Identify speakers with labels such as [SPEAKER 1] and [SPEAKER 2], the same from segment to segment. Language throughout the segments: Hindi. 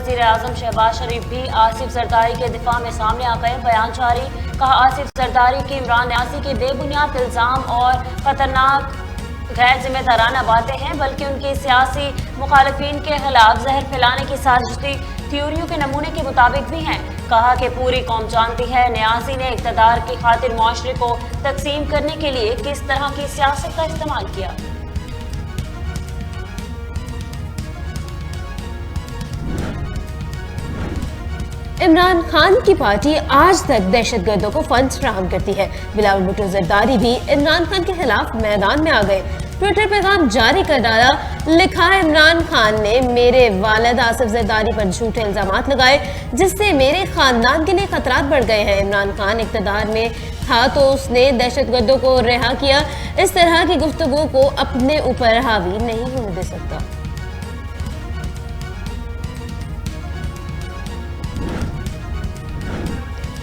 [SPEAKER 1] वजीर आजम शहबाज शरीफ भी आसिफ जरदारी के दिफा में सामने आ गए। बयान जारी, कहा आसिफ जरदारी की इमरान न्यासी के बेबुनियाद इल्जाम और खतरनाक गैर जिम्मेदाराना बातें हैं, बल्कि उनकी सियासी मुखालिफिन के खिलाफ जहर फैलाने की साजिशी थ्योरियों के नमूने के मुताबिक भी हैं। कहा कि पूरी कौम जानती है न्यासी ने इक़्तिदार की खातिर मुआशरे को तकसीम करने के लिए किस तरह की सियासत का इस्तेमाल किया।
[SPEAKER 2] इमरान खान की पार्टी आज तक दहशतगर्दों को फंड्स फराहम करती है। बिलावल भुट्टो जरदारी भी इमरान खान के खिलाफ मैदान में आ गए। ट्विटर पैगाम जारी कर डाला, लिखा इमरान खान ने मेरे वालिद आसिफ जरदारी पर झूठे इल्जामात लगाए, जिससे मेरे खानदान के लिए खतरात बढ़ गए हैं। इमरान खान इक़्तिदार में था तो उसने दहशतगर्दों को रिहा किया। इस तरह की गुफ्तगू को अपने ऊपर हावी नहीं होने दे सकता।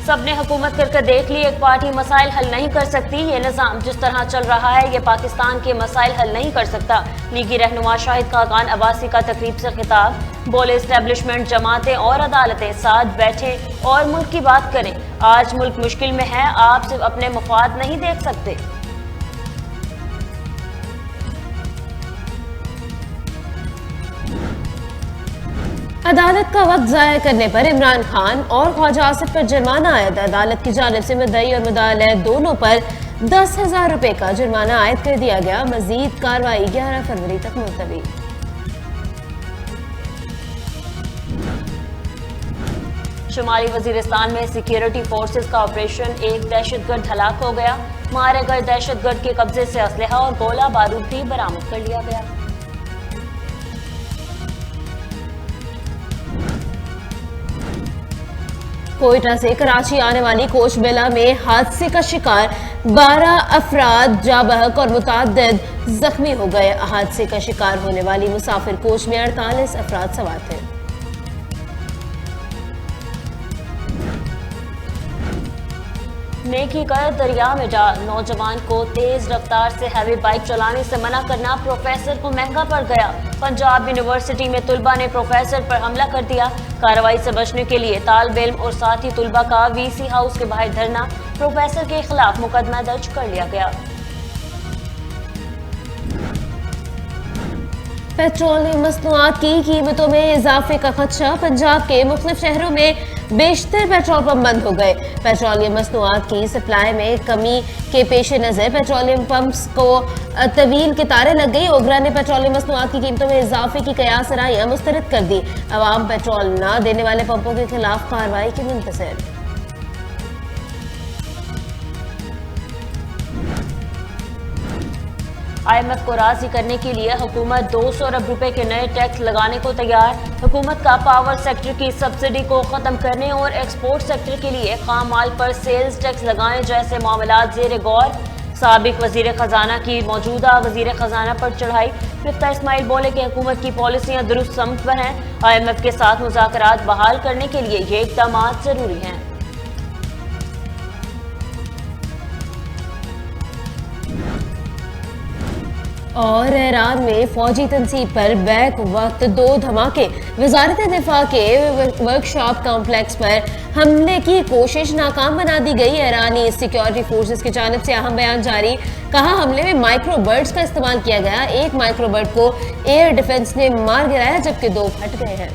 [SPEAKER 1] सबने हुकूमत करके देख ली, एक पार्टी मसाइल हल नहीं कर सकती। ये निज़ाम जिस तरह चल रहा है ये पाकिस्तान के मसाइल हल नहीं कर सकता। लीगी रहनुमा शाहिद खाकान अब्बासी का तकरीब से खिताब, बोले इस्टेब्लिशमेंट, जमातें और अदालतें साथ बैठें और मुल्क की बात करें। आज मुल्क मुश्किल में है, आप सिर्फ अपने मफाद नहीं देख सकते।
[SPEAKER 2] अदालत का वक्त जाया करने पर इमरान खान और ख्वाजा आसिफ पर जुर्माना आयद। अदालत की जानिब से मुद्दई और मुद्दाअलैह दोनों पर 10,000 रुपए का जुर्माना आयद कर दिया गया। मजीद कार्रवाई 11 फरवरी तक मुलतवी।
[SPEAKER 1] शुमाली वजीरिस्तान में सिक्योरिटी फोर्सेस का ऑपरेशन, एक दहशतगर्द हलाक हो गया। मारे गए दहशतगर्द के कब्जे से असलहा और गोला बारूद भी बरामद कर लिया गया।
[SPEAKER 2] कोयटा से कराची आने वाली कोच बेला में हादसे का शिकार 12 अफराद जा बहक और मुताद्दिद जख्मी हो गए। हादसे का शिकार होने वाली मुसाफिर कोच में 48 अफराद सवार थे।
[SPEAKER 1] नेकी कर दरिया में डाल, नौजवान को तेज रफ्तार से हैवी बाइक चलाने से मना करना प्रोफेसर को महंगा पड़ गया। पंजाब यूनिवर्सिटी में तुलबा ने प्रोफेसर पर हमला कर दिया। कार्रवाई से बचने के लिए तालिब इल्म और साथी तुलबा का वीसी हाउस के बाहर धरना, प्रोफेसर के खिलाफ मुकदमा दर्ज कर लिया गया।
[SPEAKER 2] पेट्रोलियम मसनूआत की कीमतों में इजाफे का खदशा, पंजाब के मुख्तलिफ शहरों में बेशतर पेट्रोल पंप बंद हो गए। पेट्रोलियम मसनूआत की सप्लाई में कमी के पेश नज़र पेट्रोलियम पंप्स को तवील कतारें लग गई। ओगरा ने पेट्रोलियम मसनूआत की कीमतों में इजाफे की कयास राइयां मुस्तरद कर दी। अवाम पेट्रोल न देने वाले पंपों के खिलाफ कार्रवाई की मुंतज़र।
[SPEAKER 1] IMF को राजी करने के लिए हुकूमत 200 अरब रुपए के नए टैक्स लगाने को तैयार। हुकूमत का पावर सेक्टर की सब्सिडी को खत्म करने और एक्सपोर्ट सेक्टर के लिए खाम माल पर सेल्स टैक्स लगाने जैसे मामलात ज़ेर गौर। साबिक वजीर खजाना की मौजूदा वजीर खजाना पर चढ़ाई, मिफ्ता इस्माइल बोले कि हुकूमत की पॉलिसियाँ दुरुस्त समत पर हैं। IMF के साथ मुज़ाकरात बहाल करने के लिए ये इक़दाम जरूरी हैं।
[SPEAKER 2] और ईरान में फौजी तनसीब पर बैक वक्त 2 धमाके, वजारत दिफा के वर्कशॉप कॉम्प्लेक्स पर हमले की कोशिश नाकाम बना दी गई। ईरानी सिक्योरिटी फोर्सेस की जानिब से अहम बयान जारी, कहा हमले में माइक्रो बर्ड्स का इस्तेमाल किया गया। एक माइक्रो बर्ड को एयर डिफेंस ने मार गिराया जबकि 2 फट गए हैं।